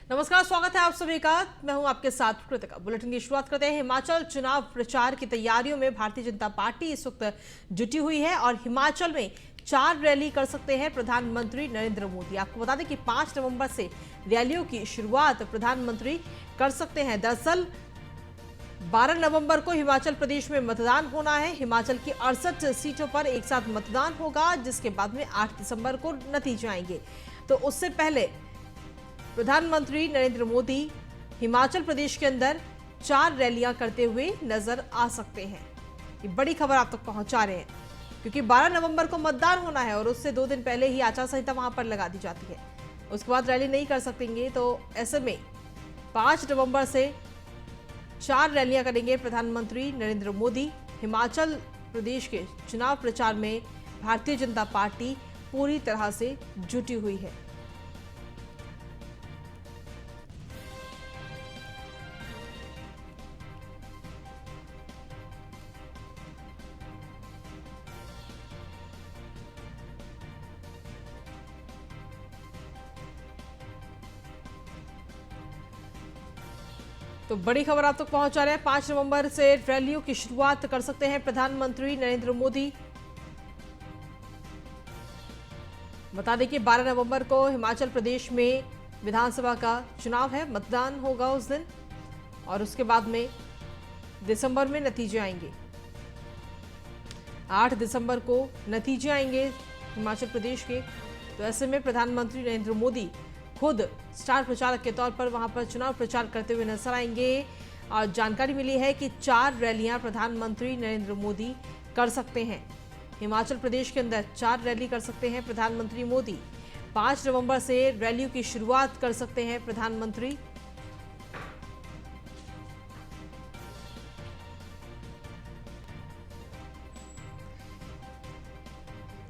नमस्कार, स्वागत है आप सभी का। मैं हूं आपके साथ कृतिका। बुलेटिन की शुरुआत करते हैं। हिमाचल चुनाव प्रचार की तैयारियों में भारतीय जनता पार्टी इस वक्त जुटी हुई है और हिमाचल में 4 रैली कर सकते हैं प्रधानमंत्री नरेंद्र मोदी। आपको बता दें कि 5 नवंबर से रैलियों की शुरुआत प्रधानमंत्री कर सकते हैं। दरअसल 12 नवंबर को हिमाचल प्रदेश में मतदान होना है। हिमाचल की 68 सीटों पर एक साथ मतदान होगा, जिसके बाद में 8 दिसंबर को नतीजे आएंगे। तो उससे पहले प्रधानमंत्री नरेंद्र मोदी हिमाचल प्रदेश के अंदर 4 रैलियां करते हुए नजर आ सकते हैं। ये बड़ी खबर आप तक पहुंचा रहे हैं, क्योंकि 12 नवंबर को मतदान होना है और उससे 2 दिन पहले ही आचार संहिता वहां पर लगा दी जाती है। उसके बाद रैली नहीं कर सकेंगे, तो ऐसे में 5 नवंबर से 4 रैलियां करेंगे प्रधानमंत्री नरेंद्र मोदी। हिमाचल प्रदेश के चुनाव प्रचार में भारतीय जनता पार्टी पूरी तरह से जुटी हुई है। तो बड़ी खबर आप तक पहुंचा रहे हैं। 5 नवंबर से रैलियों की शुरुआत कर सकते हैं प्रधानमंत्री नरेंद्र मोदी। बता दें कि 12 नवंबर को हिमाचल प्रदेश में विधानसभा का चुनाव है, मतदान होगा उस दिन और उसके बाद में दिसंबर में नतीजे आएंगे। 8 दिसंबर को नतीजे आएंगे हिमाचल प्रदेश के। तो ऐसे में प्रधानमंत्री नरेंद्र मोदी खुद स्टार प्रचारक के तौर पर वहां पर चुनाव प्रचार करते हुए नजर आएंगे। और जानकारी मिली है कि 4 रैलियां प्रधानमंत्री नरेंद्र मोदी कर सकते हैं। हिमाचल प्रदेश के अंदर 4 रैली कर सकते हैं प्रधानमंत्री मोदी। 5 नवंबर से रैलियों की शुरुआत कर सकते हैं प्रधानमंत्री।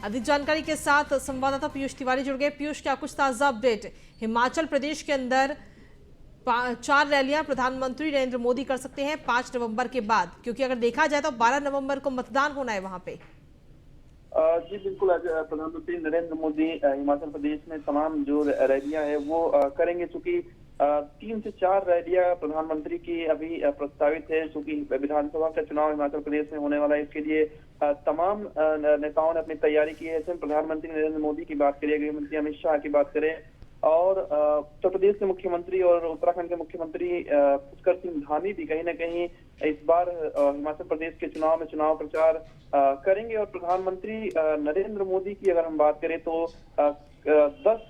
अधिक जानकारी के साथ संवाददाता पीयूष तिवारी जुड़ गए। पीयूष, क्या कुछ ताजा अपडेट? हिमाचल प्रदेश के अंदर 4 रैलियां प्रधानमंत्री नरेंद्र मोदी कर सकते हैं 5 नवंबर के बाद, क्योंकि अगर देखा जाए तो 12 नवंबर को मतदान होना है वहां पे। जी बिल्कुल। आज प्रधानमंत्री नरेंद्र मोदी हिमाचल प्रदेश में तमाम जो रैलियां हैं वो करेंगे। चूंकि 3 से 4 रैलियां प्रधानमंत्री की अभी प्रस्तावित है। चूंकि विधानसभा का चुनाव हिमाचल प्रदेश में होने वाला है, इसके लिए तमाम नेताओं ने अपनी तैयारी की है। इसमें प्रधानमंत्री नरेंद्र मोदी की बात करें, गृह मंत्री अमित शाह की बात करें और उत्तर प्रदेश के मुख्यमंत्री और उत्तराखंड के मुख्यमंत्री पुष्कर सिंह धामी भी कहीं ना कहीं इस बार हिमाचल प्रदेश के चुनाव में चुनाव प्रचार करेंगे। और प्रधानमंत्री नरेंद्र मोदी की अगर हम बात करें तो 10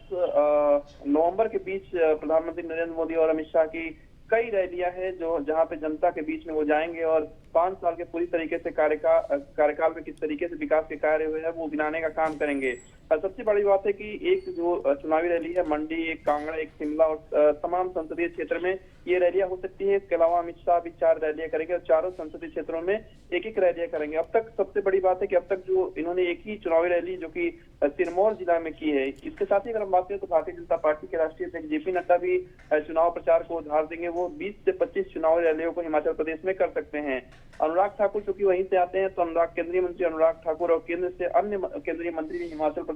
नवंबर के बीच प्रधानमंत्री नरेंद्र मोदी और अमित शाह की कई रैलियां हैं जो जहां पे जनता के बीच में वो जाएंगे और 5 साल के पूरी तरीके से कार्यकाल में किस तरीके से विकास के कार्य हुए हैं वो गिनाने का काम करेंगे। सबसे बड़ी बात है कि एक जो चुनावी रैली है मंडी, एक कांगड़ा, एक शिमला और तमाम संसदीय क्षेत्र में ये रैलियां हो सकती है। इसके अलावा अमित शाह भी 4 रैलियां करेंगे और चारों संसदीय क्षेत्रों में एक रैलियां करेंगे। अब तक सबसे बड़ी बात है कि अब तक जो इन्होंने एक ही चुनावी रैली जो कि सिरमौर जिला में की है। इसके साथ ही अगर हम बात करें तो भारतीय जनता पार्टी के राष्ट्रीय अध्यक्ष जेपी नड्डा भी चुनाव प्रचार को उधार देंगे। वो 20 से 25 चुनावी रैलियों को हिमाचल प्रदेश में कर सकते हैं। अनुराग ठाकुर चूंकि वहीं से आते हैं तो केंद्रीय मंत्री अनुराग ठाकुर और केंद्र से अन्य केंद्रीय मंत्री भी हिमाचल प्रदेश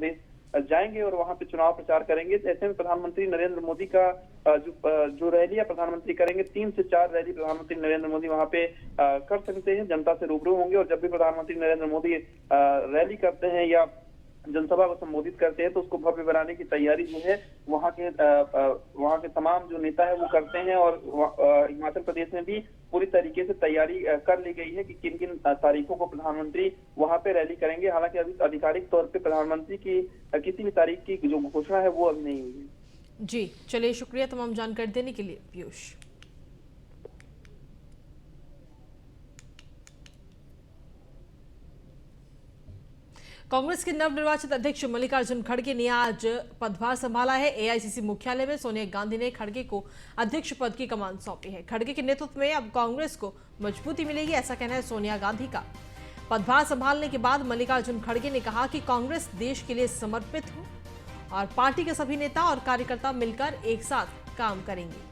जाएंगे और वहां पे चुनाव प्रचार करेंगे। ऐसे में प्रधानमंत्री नरेंद्र मोदी का जो रैलियां प्रधानमंत्री करेंगे, 3 से 4 रैली प्रधानमंत्री नरेंद्र मोदी वहां पे कर सकते हैं, जनता से रूबरू होंगे। और जब भी प्रधानमंत्री नरेंद्र मोदी रैली करते हैं या जनसभा को संबोधित करते हैं तो उसको भव्य बनाने की तैयारी जो है वहां के तमाम जो नेता है वो करते हैं। और हिमाचल प्रदेश में भी पूरी तरीके से तैयारी कर ली गई है कि किन किन तारीखों को प्रधानमंत्री वहां पे रैली करेंगे। हालांकि अभी आधिकारिक तौर पे प्रधानमंत्री की किसी भी तारीख की जो घोषणा है वो अभी नहीं हुई है। जी चलिए, शुक्रिया तमाम जानकारी देने के लिए पीयूष। कांग्रेस के नवनिर्वाचित अध्यक्ष मल्लिकार्जुन खड़गे ने आज पदभार संभाला है। एआईसीसी मुख्यालय में सोनिया गांधी ने खड़गे को अध्यक्ष पद की कमान सौंपी है। खड़गे के नेतृत्व में अब कांग्रेस को मजबूती मिलेगी, ऐसा कहना है सोनिया गांधी का। पदभार संभालने के बाद मल्लिकार्जुन खड़गे ने कहा कि कांग्रेस देश के लिए समर्पित हो और पार्टी के सभी नेता और कार्यकर्ता मिलकर एक साथ काम करेंगे।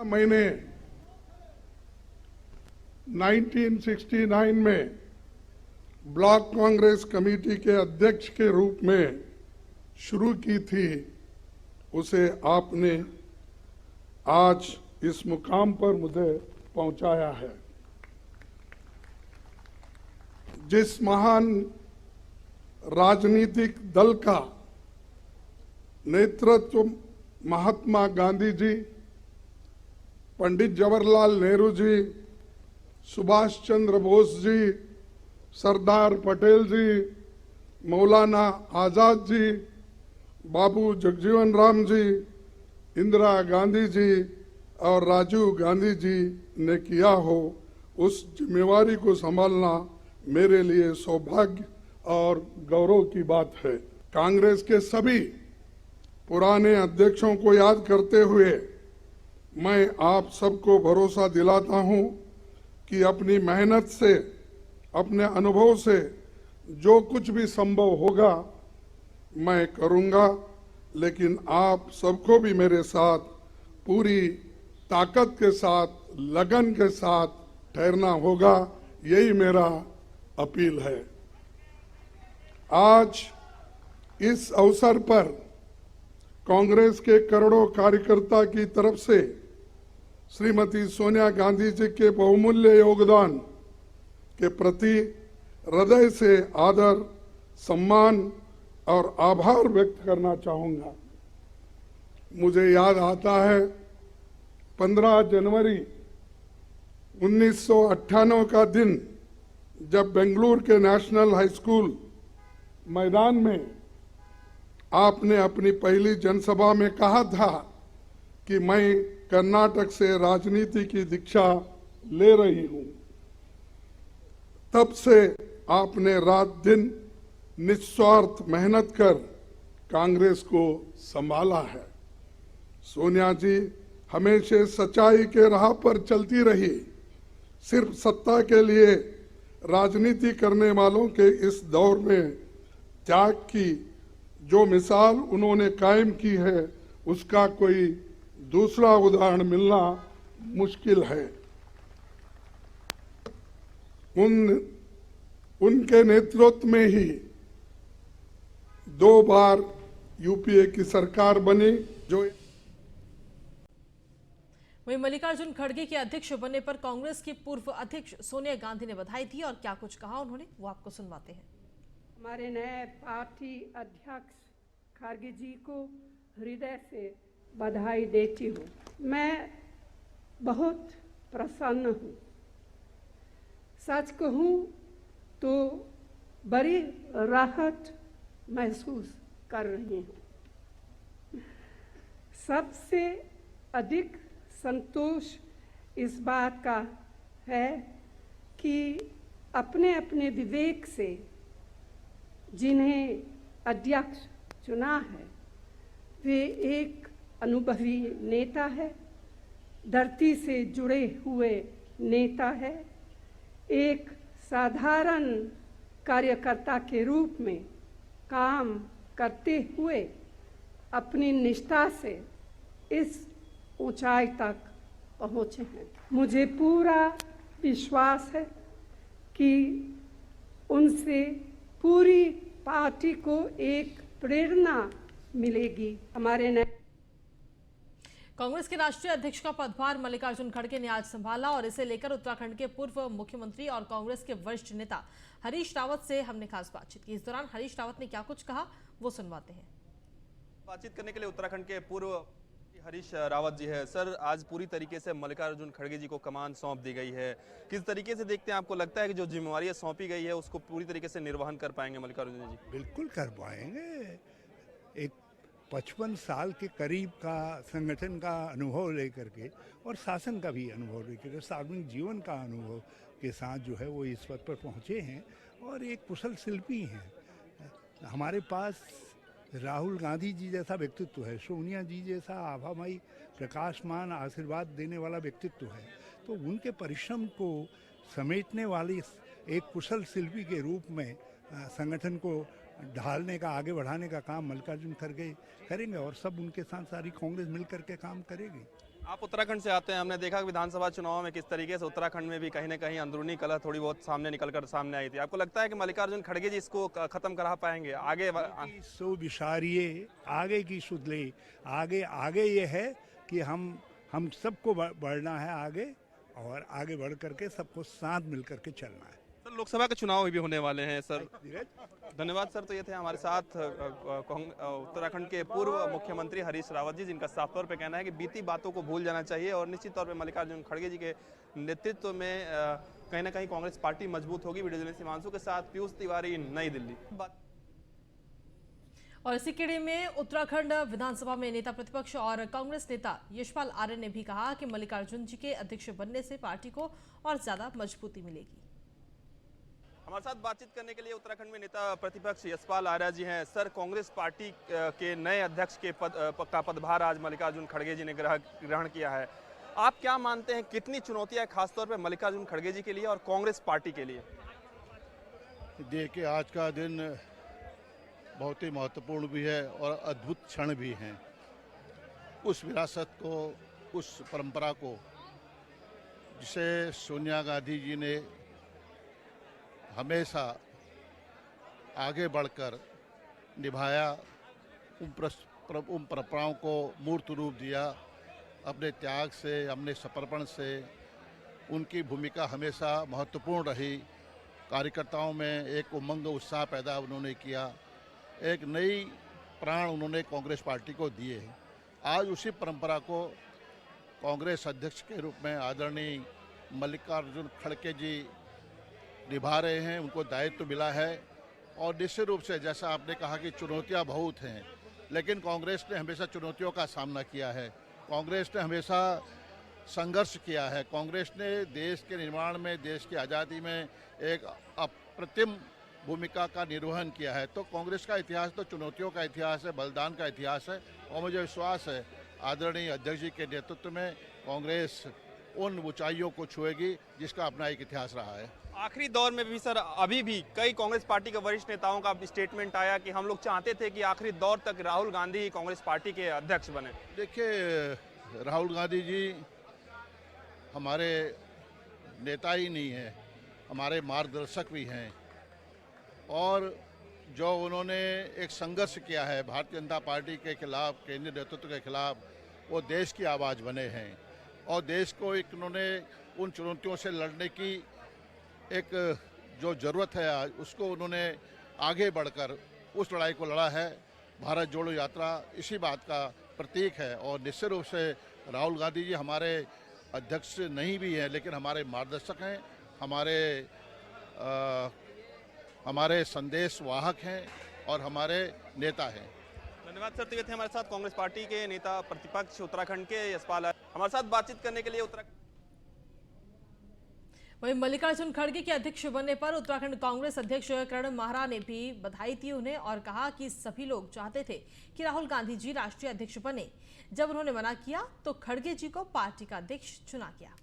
मैंने 1969 में ब्लॉक कांग्रेस कमेटी के अध्यक्ष के रूप में शुरू की थी, उसे आपने आज इस मुकाम पर मुझे पहुंचाया है। जिस महान राजनीतिक दल का नेतृत्व महात्मा गांधी जी, पंडित जवाहरलाल नेहरू जी, सुभाष चंद्र बोस जी, सरदार पटेल जी, मौलाना आजाद जी, बाबू जगजीवन राम जी, इंदिरा गांधी जी और राजीव गांधी जी ने किया हो, उस जिम्मेवारी को संभालना मेरे लिए सौभाग्य और गौरव की बात है। कांग्रेस के सभी पुराने अध्यक्षों को याद करते हुए मैं आप सबको भरोसा दिलाता हूं कि अपनी मेहनत से, अपने अनुभव से जो कुछ भी संभव होगा मैं करूंगा, लेकिन आप सबको भी मेरे साथ पूरी ताकत के साथ, लगन के साथ ठहरना होगा, यही मेरा अपील है। आज इस अवसर पर कांग्रेस के करोड़ों कार्यकर्ता की तरफ से श्रीमती सोनिया गांधी जी के बहुमूल्य योगदान के प्रति हृदय से आदर, सम्मान और आभार व्यक्त करना चाहूंगा। मुझे याद आता है 15 जनवरी 1998 का दिन, जब बेंगलुरु के नेशनल हाई स्कूल मैदान में आपने अपनी पहली जनसभा में कहा था कि मैं कर्नाटक से राजनीति की दीक्षा ले रही हूं। तब से आपने रात दिन निस्वार्थ मेहनत कर कांग्रेस को संभाला है। सोनिया जी हमेशा सच्चाई के राह पर चलती रही। सिर्फ सत्ता के लिए राजनीति करने वालों के इस दौर में त्याग की जो मिसाल उन्होंने कायम की है, उसका कोई दूसरा उदाहरण मिलना मुश्किल है। उनके नेतृत्व में ही 2 बार यूपीए की सरकार बनी। जो वहीं मल्लिकार्जुन खड़गे के अध्यक्ष बनने पर कांग्रेस की पूर्व अध्यक्ष सोनिया गांधी ने बधाई दी और क्या कुछ कहा उन्होंने, वो आपको सुनवाते हैं। हमारे नए पार्टी अध्यक्ष खड़गे जी को हृदय से बधाई देती हूँ। मैं बहुत प्रसन्न हूँ। सच कहूँ तो बड़ी राहत महसूस कर रही हूँ। सबसे अधिक संतोष इस बात का है कि अपने अपने विवेक से जिन्हें अध्यक्ष चुना है, वे एक अनुभवी नेता है, धरती से जुड़े हुए नेता है, एक साधारण कार्यकर्ता के रूप में काम करते हुए अपनी निष्ठा से इस ऊंचाई तक पहुँचे हैं। मुझे पूरा विश्वास है कि उनसे पूरी पार्टी को एक प्रेरणा मिलेगी। हमारे नए कांग्रेस के राष्ट्रीय अध्यक्ष का पदभार मल्लिकार्जुन खड़गे ने आज संभाला और इसे लेकर उत्तराखंड के पूर्व मुख्यमंत्री और कांग्रेस के वरिष्ठ नेता हरीश रावत से हमने खास बातचीत की। इस दौरान हरीश रावत ने क्या कुछ कहा, वो सुनवाते हैं। बातचीत करने के लिए उत्तराखंड के पूर्व हरीश रावत जी है। सर, आज पूरी तरीके से मल्लिकार्जुन खड़गे जी को कमान सौंप दी गई है, किस तरीके से देखते हैं? आपको लगता है कि जो जिम्मेवारी सौंपी गई है उसको पूरी तरीके से निर्वहन कर पाएंगे मल्लिकार्जुन जी? बिल्कुल कर पाएंगे। एक 55 साल के करीब का संगठन का अनुभव लेकर के और शासन का भी अनुभव लेकर के, सार्वजनिक जीवन का अनुभव के साथ जो है वो इस पद पर पहुँचे हैं और एक कुशल शिल्पी हैं। हमारे पास राहुल गांधी जी जैसा व्यक्तित्व है, सोनिया जी जैसा आभामयी प्रकाशमान आशीर्वाद देने वाला व्यक्तित्व है, तो उनके परिश्रम को समेटने वाली एक कुशल शिल्पी के रूप में संगठन को ढालने का, आगे बढ़ाने का काम मल्लिकार्जुन खड़गे करेंगे और सब उनके साथ सारी कांग्रेस मिलकर के काम करेगी। आप उत्तराखंड से आते हैं, हमने देखा कि विधानसभा चुनाव में किस तरीके से उत्तराखंड में भी कहीं ना कहीं अंदरूनी कलह थोड़ी बहुत सामने आई थी। आपको लगता है कि मल्लिकार्जुन खड़गे जी इसको खत्म करा पाएंगे आगे? सो विसारिये आगे की सुधले, आगे ये है कि हम सबको बढ़ना है आगे, और आगे बढ़ करके सबको साथ मिल करके चलना है। सर, लोकसभा के चुनाव भी होने वाले हैं सर। धन्यवाद सर। तो ये थे हमारे साथ उत्तराखंड के पूर्व मुख्यमंत्री हरीश रावत जी, जिनका साफ तौर पे कहना है कि बीती बातों को भूल जाना चाहिए और निश्चित तौर पे मल्लिकार्जुन खड़गे जी के नेतृत्व में कहीं ना कहीं कांग्रेस पार्टी मजबूत होगी। वीडियो जर्नलिस्ट हिमांशु के साथ पीयूष तिवारी, नई दिल्ली। और इसी कड़ी में उत्तराखंड विधानसभा में नेता प्रतिपक्ष और कांग्रेस नेता यशपाल आर्य ने भी कहा कि मल्लिकार्जुन जी के अध्यक्ष बनने से पार्टी को और ज्यादा मजबूती मिलेगी। हमारे साथ बातचीत करने के लिए उत्तराखंड में नेता प्रतिपक्ष यशपाल आर्य जी हैं। सर, कांग्रेस पार्टी के नए अध्यक्ष के का पदभार आज मल्लिकार्जुन खड़गे जी ने ग्रहण किया है। आप क्या मानते हैं, कितनी चुनौतियां खासतौर पर मल्लिकार्जुन खड़गे जी के लिए और कांग्रेस पार्टी के लिए? देखिए, आज का दिन बहुत ही महत्वपूर्ण भी है और अद्भुत क्षण भी हैं। उस विरासत को, उस परंपरा को जिसे सोनिया गांधी जी ने हमेशा आगे बढ़कर निभाया, उन परंपराओं को मूर्त रूप दिया अपने त्याग से, अपने समर्पण से। उनकी भूमिका हमेशा महत्वपूर्ण रही। कार्यकर्ताओं में एक उमंग, उत्साह पैदा उन्होंने किया, एक नई प्राण उन्होंने कांग्रेस पार्टी को दिए। आज उसी परंपरा को कांग्रेस अध्यक्ष के रूप में आदरणीय मल्लिकार्जुन खड़गे जी निभा रहे हैं। उनको दायित्व मिला है और निश्चित रूप से, जैसा आपने कहा कि चुनौतियां बहुत हैं, लेकिन कांग्रेस ने हमेशा चुनौतियों का सामना किया है। कांग्रेस ने हमेशा संघर्ष किया है। कांग्रेस ने देश के निर्माण में, देश की आज़ादी में एक अप्रतिम भूमिका का निर्वहन किया है। तो कांग्रेस का इतिहास तो चुनौतियों का इतिहास है, बलिदान का इतिहास है, और मुझे विश्वास है आदरणीय अध्यक्ष जी के नेतृत्व में कांग्रेस उन ऊंचाइयों को छुएगी जिसका अपना एक इतिहास रहा है। आखिरी दौर में भी सर, अभी भी कई कांग्रेस पार्टी के वरिष्ठ नेताओं का स्टेटमेंट आया कि हम लोग चाहते थे कि आखिरी दौर तक राहुल गांधी कांग्रेस पार्टी के अध्यक्ष बने। देखिए, राहुल गांधी जी हमारे नेता ही नहीं हैं, हमारे मार्गदर्शक भी हैं, और जो उन्होंने एक संघर्ष किया है भारतीय जनता पार्टी के खिलाफ, केंद्रीय नेतृत्व के खिलाफ, वो देश की आवाज़ बने हैं और देश को एक उन्होंने उन चुनौतियों से लड़ने की एक जो ज़रूरत है आज, उसको उन्होंने आगे बढ़कर उस लड़ाई को लड़ा है। भारत जोड़ो यात्रा इसी बात का प्रतीक है। और निश्चित रूप से राहुल गांधी जी हमारे अध्यक्ष नहीं भी हैं, लेकिन हमारे मार्गदर्शक हैं, हमारे संदेश वाहक हैं और हमारे नेता हैं। धन्यवाद सर। तो ये थे हमारे साथ कांग्रेस पार्टी के नेता प्रतिपक्ष उत्तराखंड के यशपाल आर्य, हमारे साथ बातचीत करने के लिए उत्तराखंड। वहीं मल्लिकार्जुन खड़गे के अध्यक्ष बनने पर उत्तराखंड कांग्रेस अध्यक्ष करण माहरा ने भी बधाई दी उन्हें और कहा कि सभी लोग चाहते थे कि राहुल गांधी जी राष्ट्रीय अध्यक्ष बने। जब उन्होंने मना किया तो खड़गे जी को पार्टी का अध्यक्ष चुना गया।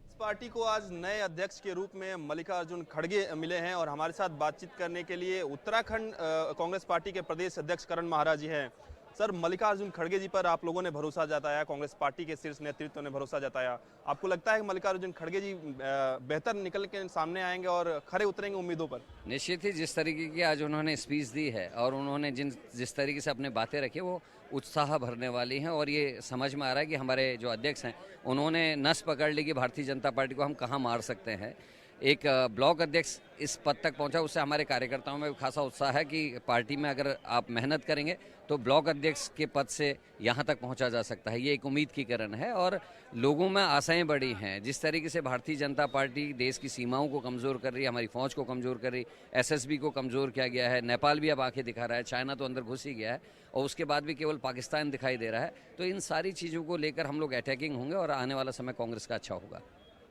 इस पार्टी को आज नए अध्यक्ष के रूप में मल्लिकार्जुन खड़गे मिले हैं और हमारे साथ बातचीत करने के लिए उत्तराखंड कांग्रेस पार्टी के प्रदेश अध्यक्ष करण माहरा जी हैं। सर, मल्लिकार्जुन खड़गे जी पर आप लोगों ने भरोसा जताया, कांग्रेस पार्टी के शीर्ष नेतृत्व ने भरोसा जताया। आपको लगता है कि मल्लिकार्जुन खड़गे जी बेहतर निकल के सामने आएंगे और खरे उतरेंगे उम्मीदों पर? निश्चित ही जिस तरीके की आज उन्होंने स्पीच दी है और उन्होंने जिस तरीके से अपने बातें रखी, वो उत्साह भरने वाली हैं। और ये समझ में आ रहा है कि हमारे जो अध्यक्ष हैं उन्होंने नस पकड़ ली कि भारतीय जनता पार्टी को हम कहाँ मार सकते हैं। एक ब्लॉक अध्यक्ष इस पद तक पहुंचा, उससे हमारे कार्यकर्ताओं में खासा उत्साह है कि पार्टी में अगर आप मेहनत करेंगे तो ब्लॉक अध्यक्ष के पद से यहाँ तक पहुंचा जा सकता है। ये एक उम्मीद की किरण है और लोगों में आशाएं बढ़ी हैं। जिस तरीके से भारतीय जनता पार्टी देश की सीमाओं को कमज़ोर कर रही है, हमारी फौज को कमज़ोर कर रही, एसएसबी को कमज़ोर किया गया है, नेपाल भी अब आंखें दिखा रहा है, चाइना तो अंदर घुस ही गया है और उसके बाद भी केवल पाकिस्तान दिखाई दे रहा है। तो इन सारी चीज़ों को लेकर हम लोग अटैकिंग होंगे और आने वाला समय कांग्रेस का अच्छा होगा।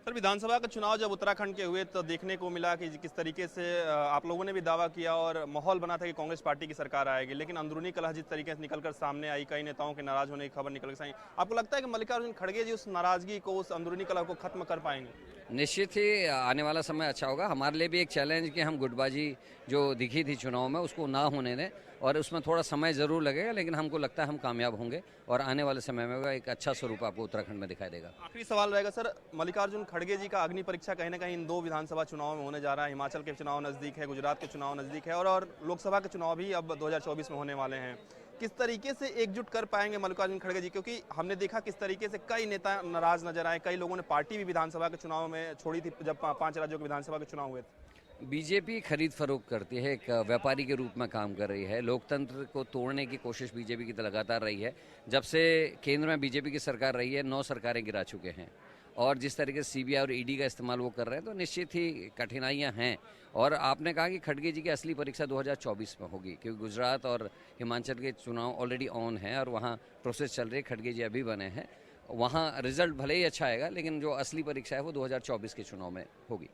सर, विधानसभा का चुनाव जब उत्तराखंड के हुए तो देखने को मिला कि किस तरीके से आप लोगों ने भी दावा किया और माहौल बना था कि कांग्रेस पार्टी की सरकार आएगी, लेकिन अंदरूनी कलह जिस तरीके से निकलकर सामने आई, कई नेताओं के नाराज होने की खबर निकल कर आई। आपको लगता है कि मल्लिकार्जुन खड़गे जी उस नाराजगी को, उस अंदरूनी कलह को खत्म कर पाएंगे? निश्चित ही आने वाला समय अच्छा होगा। हमारे लिए भी एक चैलेंज कि हम गुटबाजी जो दिखी थी चुनाव में उसको ना होने दें, और उसमें थोड़ा समय ज़रूर लगेगा, लेकिन हमको लगता है हम कामयाब होंगे और आने वाले समय में एक अच्छा स्वरूप आपको उत्तराखंड में दिखाई देगा। आखिरी सवाल रहेगा सर, मल्लिकार्जुन खड़गे जी का अग्नि परीक्षा कहीं ना कहीं इन 2 विधानसभा चुनाव में होने जा रहा है। हिमाचल के चुनाव नज़दीक है, गुजरात के चुनाव नज़दीक है, और लोकसभा के चुनाव भी अब 2024 में होने वाले हैं। किस तरीके से एकजुट कर पाएंगे मल्लिकार्जुन खड़गे जी, क्योंकि हमने देखा किस तरीके से कई नेता नाराज नजर आए, कई लोगों ने पार्टी भी विधानसभा के चुनाव में छोड़ी थी जब 5 राज्यों के विधानसभा के चुनाव हुए थे। बीजेपी खरीद फरोख्त करती है, एक व्यापारी के रूप में काम कर रही है। लोकतंत्र को तोड़ने की कोशिश बीजेपी की लगातार रही है। जब से केंद्र में बीजेपी की सरकार रही है 9 सरकारें गिरा चुके हैं, और जिस तरीके से सीबीआई और ईडी का इस्तेमाल वो कर रहे हैं, तो निश्चित ही कठिनाइयां हैं। और आपने कहा कि खड़गे जी की असली परीक्षा 2024 में होगी, क्योंकि गुजरात और हिमाचल के चुनाव ऑलरेडी ऑन हैं और वहाँ प्रोसेस चल रही है। खड़गे जी अभी बने हैं, वहाँ रिजल्ट भले ही अच्छा आएगा, लेकिन जो असली परीक्षा है वो 2024 के चुनाव में होगी।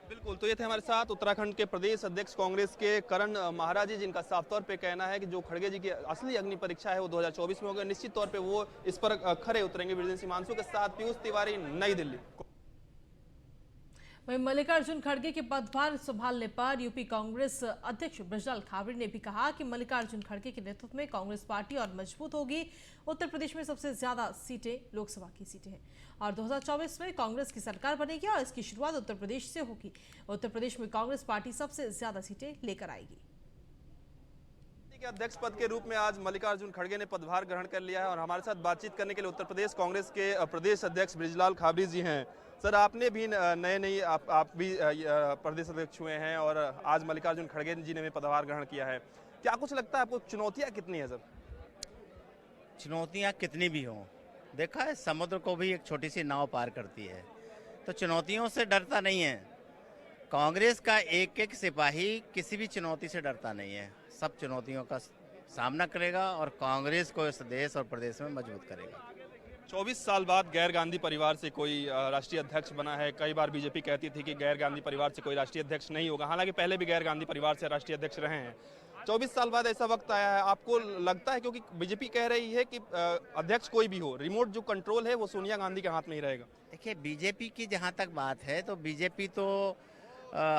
बिल्कुल, तो ये थे हमारे साथ उत्तराखंड के प्रदेश अध्यक्ष कांग्रेस के करण महाराज जी, जिनका साफ तौर पे कहना है कि जो खड़गे जी की असली अग्नि परीक्षा है वो 2024 में होगी। निश्चित तौर पे वो इस पर खरे उतरेंगे। ब्रिजेश हिमांशु के साथ पीयूष तिवारी, नई दिल्ली। वहीं मल्लिकार्जुन खड़गे के पदभार संभालने पर यूपी कांग्रेस अध्यक्ष बृजलाल खाबड़ी ने भी कहा कि मल्लिकार्जुन खड़गे के नेतृत्व में कांग्रेस पार्टी और मजबूत होगी। उत्तर प्रदेश में सबसे ज्यादा सीटें लोकसभा की सीटें हैं और 2024 में कांग्रेस की सरकार बनेगी और इसकी शुरुआत उत्तर प्रदेश से होगी। उत्तर प्रदेश में कांग्रेस पार्टी सबसे ज्यादा सीटें लेकर आएगी। के अध्यक्ष पद के रूप में आज मल्लिकार्जुन खड़गे ने पदभार ग्रहण कर लिया है और हमारे साथ बातचीत करने के लिए उत्तर प्रदेश कांग्रेस के प्रदेश अध्यक्ष बृजलाल खाबड़ी जी हैं। सर, आपने भी नए आप भी प्रदेश अध्यक्ष हुए हैं और आज मल्लिकार्जुन खड़गे जी ने भी पदभार ग्रहण किया है। क्या कुछ लगता है आपको, चुनौतियां कितनी है सर? चुनौतियां कितनी भी हों, देखा है समुद्र को भी एक छोटी सी नाव पार करती है, तो चुनौतियों से डरता नहीं है। कांग्रेस का एक एक सिपाही किसी भी चुनौती से डरता नहीं है, सब चुनौतियों का सामना करेगा और कांग्रेस को इस देश और प्रदेश में मजबूत करेगा। 24 साल बाद गैर गांधी परिवार से कोई राष्ट्रीय अध्यक्ष बना है। कई बार बीजेपी कहती थी कि गैर गांधी परिवार से कोई राष्ट्रीय अध्यक्ष नहीं होगा, हालांकि पहले भी गैर गांधी परिवार से राष्ट्रीय अध्यक्ष रहे हैं। 24 साल बाद ऐसा वक्त आया है, आपको लगता है, क्योंकि बीजेपी कह रही है कि अध्यक्ष कोई भी हो, रिमोट जो कंट्रोल है वो सोनिया गांधी के हाथ में ही रहेगा। देखिए, बीजेपी की जहाँ तक बात है तो बीजेपी तो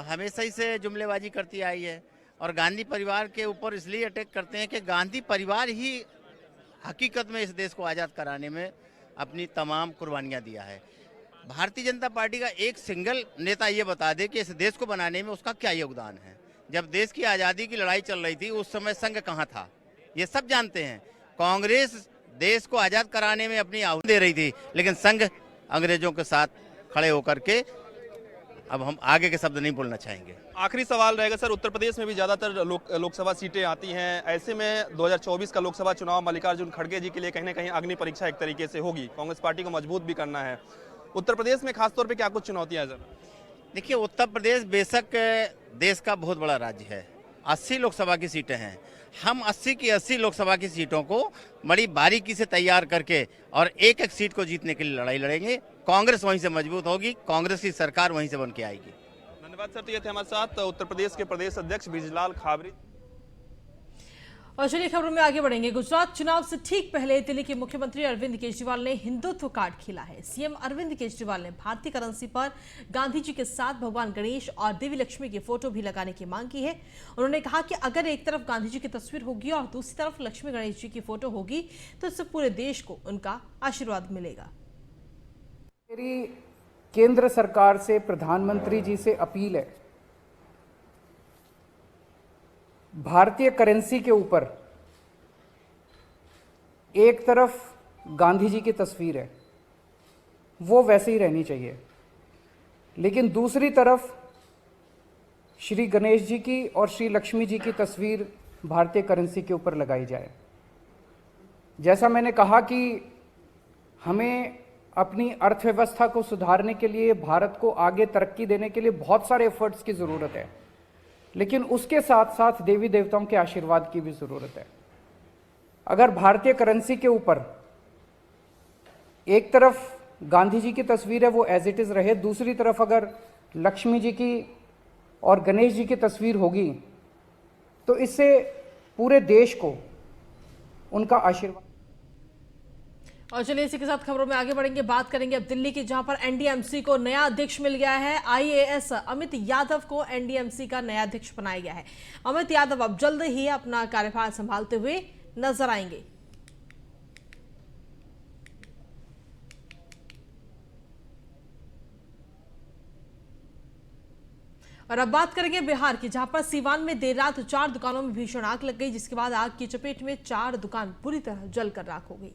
हमेशा ही से जुमलेबाजी करती आई है और गांधी परिवार के ऊपर इसलिए अटैक करते हैं कि गांधी परिवार ही हकीकत में इस देश को आज़ाद कराने में अपनी तमाम कुर्बानियां दिया है। भारतीय जनता पार्टी का एक सिंगल नेता ये बता दे कि इस देश को बनाने में उसका क्या योगदान है। जब देश की आज़ादी की लड़ाई चल रही थी उस समय संघ कहाँ था, ये सब जानते हैं। कांग्रेस देश को आज़ाद कराने में अपनी आहुति दे रही थी, लेकिन संघ अंग्रेजों के साथ खड़े होकर के अब हम आगे के शब्द नहीं बोलना चाहेंगे। आखिरी सवाल रहेगा सर, उत्तर प्रदेश में भी ज्यादातर लोकसभा सीटें आती हैं, ऐसे में 2024 का लोकसभा चुनाव मल्लिकार्जुन खड़गे जी के लिए कहीं ना कहीं अग्नि परीक्षा एक तरीके से होगी। कांग्रेस पार्टी को मजबूत भी करना है। उत्तर प्रदेश में खासतौर पे क्या कुछ चुनौतियां हैं सर? देखिए, उत्तर प्रदेश बेशक देश का बहुत बड़ा राज्य है, 80 लोकसभा की सीटें हैं। हम 80 की 80 लोकसभा की सीटों को बड़ी बारीकी से तैयार करके और एक एक सीट को जीतने के लिए लड़ाई लड़ेंगे। कांग्रेस वहीं से मजबूत होगी, कांग्रेस की सरकार वहीं से बन के आएगी। धन्यवाद सर। तो ये थे हमारे साथ उत्तर प्रदेश के प्रदेश अध्यक्ष बृजलाल खाबड़ी। और चलिए खबरों में आगे बढ़ेंगे। गुजरात चुनाव से ठीक पहले दिल्ली के मुख्यमंत्री अरविंद केजरीवाल ने हिंदुत्व कार्ड खेला है। सीएम अरविंद केजरीवाल ने भारतीय करेंसी पर गांधी जी के साथ भगवान गणेश और देवी लक्ष्मी की फोटो भी लगाने की मांग की है। उन्होंने कहा कि अगर एक तरफ गांधी जी की तस्वीर होगी और दूसरी तरफ लक्ष्मी गणेश जी की फोटो होगी तो इससे पूरे देश को उनका आशीर्वाद मिलेगा। मेरी केंद्र सरकार से, प्रधानमंत्री जी से अपील है, भारतीय करेंसी के ऊपर एक तरफ गांधी जी की तस्वीर है, वो वैसे ही रहनी चाहिए, लेकिन दूसरी तरफ श्री गणेश जी की और श्री लक्ष्मी जी की तस्वीर भारतीय करेंसी के ऊपर लगाई जाए। जैसा मैंने कहा कि हमें अपनी अर्थव्यवस्था को सुधारने के लिए, भारत को आगे तरक्की देने के लिए बहुत सारे एफर्ट्स की ज़रूरत है, लेकिन उसके साथ साथ देवी देवताओं के आशीर्वाद की भी ज़रूरत है। अगर भारतीय करेंसी के ऊपर एक तरफ गांधी जी की तस्वीर है वो एज इट इज़ रहे, दूसरी तरफ अगर लक्ष्मी जी की और गणेश जी की तस्वीर होगी तो इससे पूरे देश को उनका आशीर्वाद। और चलिए इसी के साथ खबरों में आगे बढ़ेंगे। बात करेंगे अब दिल्ली की, जहां पर एनडीएमसी को नया अध्यक्ष मिल गया है। आईएएस अमित यादव को एनडीएमसी का नया अध्यक्ष बनाया गया है। अमित यादव अब जल्द ही अपना कार्यभार संभालते हुए नजर आएंगे। और अब बात करेंगे बिहार की, जहां पर सीवान में देर रात 4 दुकानों में भीषण आग लग गई, जिसके बाद आग की चपेट में 4 दुकान पूरी तरह जलकर राख हो गई।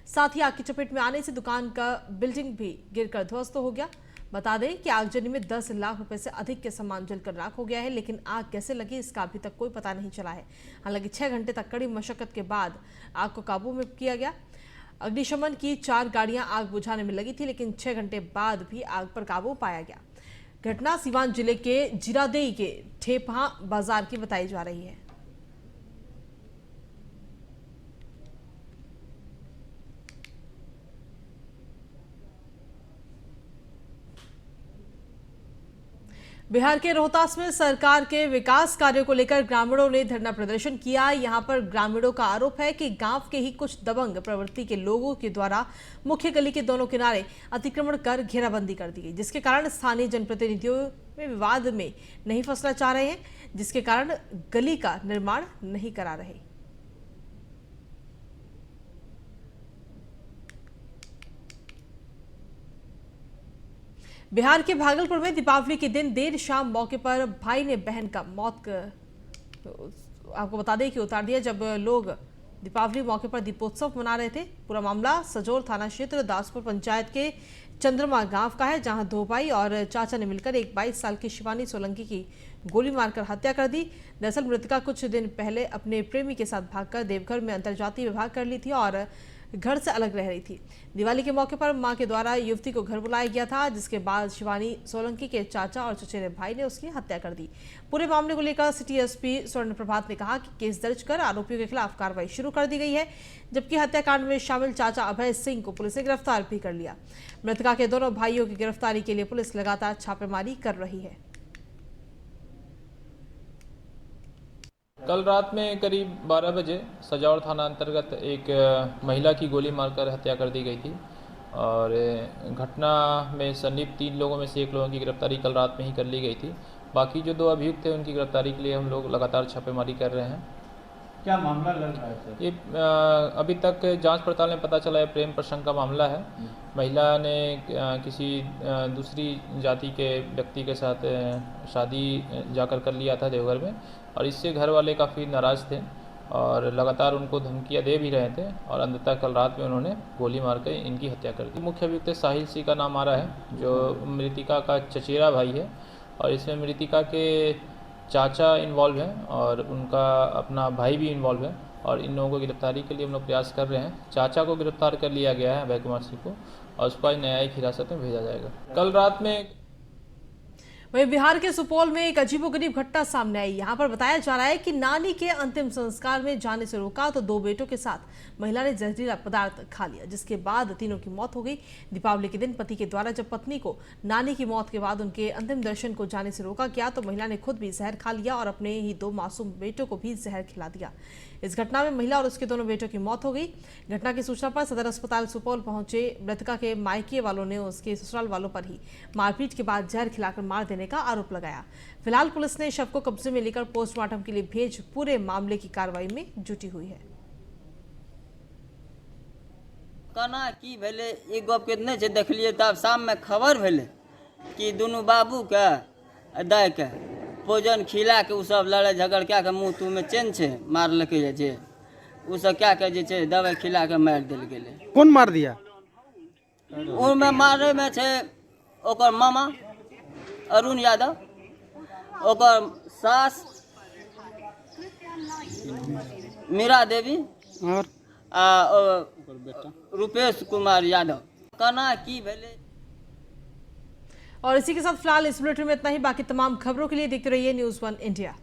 साथ ही आग की चपेट में आने से दुकान का बिल्डिंग भी गिरकर ध्वस्त हो गया। बता दें कि आगजनी में 10 लाख रुपए से अधिक के सामान जलकर राख हो गया है, लेकिन आग कैसे लगी इसका अभी तक कोई पता नहीं चला है। हालांकि 6 घंटे तक कड़ी मशक्कत के बाद आग को काबू में किया गया। अग्निशमन की 4 गाड़ियां आग बुझाने में लगी थी, लेकिन 6 घंटे बाद भी आग पर काबू पाया गया। घटना सीवान जिले के जीरादेई के ठेपहा बाजार की बताई जा रही है। बिहार के रोहतास में सरकार के विकास कार्यों को लेकर ग्रामीणों ने धरना प्रदर्शन किया। यहां पर ग्रामीणों का आरोप है कि गांव के ही कुछ दबंग प्रवृत्ति के लोगों के द्वारा मुख्य गली के दोनों किनारे अतिक्रमण कर घेराबंदी कर दी गई, जिसके कारण स्थानीय जनप्रतिनिधियों में विवाद में नहीं फंसना चाह रहे हैं, जिसके कारण गली का निर्माण नहीं करा रहे। बिहार के भागलपुर में दीपावली के दिन देर शाम मौके पर भाई ने बहन का आपको बता दें कि उतार दिया, जब लोग दीपावली मौके पर दीपोत्सव मना रहे थे। पूरा मामला सजोर थाना क्षेत्र दासपुर पंचायत के चंद्रमा गांव का है, जहां 2 भाई और चाचा ने मिलकर एक 22 साल की शिवानी सोलंकी की गोली मारकर हत्या कर दी। दरअसल मृतका कुछ दिन पहले अपने प्रेमी के साथ भागकर देवघर में अंतर्जातीय विवाह कर ली थी और घर से अलग रह रही थी। दिवाली के मौके पर मां के द्वारा युवती को घर बुलाया गया था, जिसके बाद शिवानी सोलंकी के चाचा और चचेरे भाई ने उसकी हत्या कर दी। पूरे मामले को लेकर सिटी एसपी स्वर्ण प्रभात ने कहा कि केस दर्ज कर आरोपियों के खिलाफ कार्रवाई शुरू कर दी गई है, जबकि हत्याकांड में शामिल चाचा अभय सिंह को पुलिस ने गिरफ्तार भी कर लिया। मृतका के दोनों भाइयों की गिरफ्तारी के लिए पुलिस लगातार छापेमारी कर रही है। कल रात में करीब 12 बजे सजावर थाना अंतर्गत एक महिला की गोली मारकर हत्या कर दी गई थी और घटना में संलिप्त 3 लोगों में से 1 लोगों की गिरफ्तारी कल रात में ही कर ली गई थी। बाकी जो 2 अभियुक्त थे उनकी गिरफ्तारी के लिए हम लोग लगातार छापेमारी कर रहे हैं। क्या मामला लग रहा है सर? ये अभी तक जांच पड़ताल में पता चला है प्रेम प्रसंग का मामला है। महिला ने किसी दूसरी जाति के व्यक्ति के साथ शादी जाकर कर लिया था देवघर में, और इससे घर वाले काफ़ी नाराज़ थे और लगातार उनको धमकियां दे भी रहे थे और अंततः कल रात में उन्होंने गोली मारकर इनकी हत्या कर दी। मुख्य अभियुक्त साहिल सिंह का नाम आ रहा है, जो मृतिका का चचेरा भाई है, और इसमें मृतिका के चाचा इन्वॉल्व हैं और उनका अपना भाई भी इन्वॉल्व है, और इन लोगों को गिरफ्तारी के लिए हम लोग प्रयास कर रहे हैं। चाचा को गिरफ्तार कर लिया गया है, अभय कुमार सिंह को, और उसको आज न्यायिक हिरासत में भेजा जाएगा। कल रात में वहीं बिहार के सुपौल में एक अजीबोगरीब घटना सामने आई। यहां पर बताया जा रहा है कि नानी के अंतिम संस्कार में जाने से रोका तो 2 बेटों के साथ महिला ने जहरीला पदार्थ खा लिया, जिसके बाद तीनों की मौत हो गई। दीपावली के दिन पति के द्वारा जब पत्नी को नानी की मौत के बाद उनके अंतिम दर्शन को जाने से रोका गया तो महिला ने खुद भी जहर खा लिया और अपने ही 2 मासूम बेटों को भी जहर खिला दिया। इस घटना में महिला और उसके दोनों बेटों की मौत हो गई। घटना की सूचना पर सदर अस्पताल सुपौल पहुंचे मृतका के मायके वालों ने उसके ससुराल वालों पर ही मारपीट के बाद जहर खिलाकर मार देने का आरोप लगाया। फिलहाल पुलिस ने शव को कब्जे में लेकर पोस्टमार्टम के लिए भेज पूरे मामले की कार्रवाई में जुटी हुई है। कना की भेले ई गप के नहीं देखलिए, तब शाम में खबर भेले कि दोनों बाबू के दाय के भोजन खिला के उ सब लड़ाई झगड़ क्या के मुंह तुम में चेन छे मारलके जे उ सब क्या के जे छे दवाई खिला के मार देल गेले। कौन मार दिया? उनमें मारे में छे ओकर मामा अरुण यादव, ओकर सास मीरा देवी और रूपेश कुमार यादव। कना की भेले। और इसी के साथ फिलहाल इस बुलेटिन में इतना ही। बाकी तमाम खबरों के लिए देखते रहिए न्यूज़ 1 इंडिया।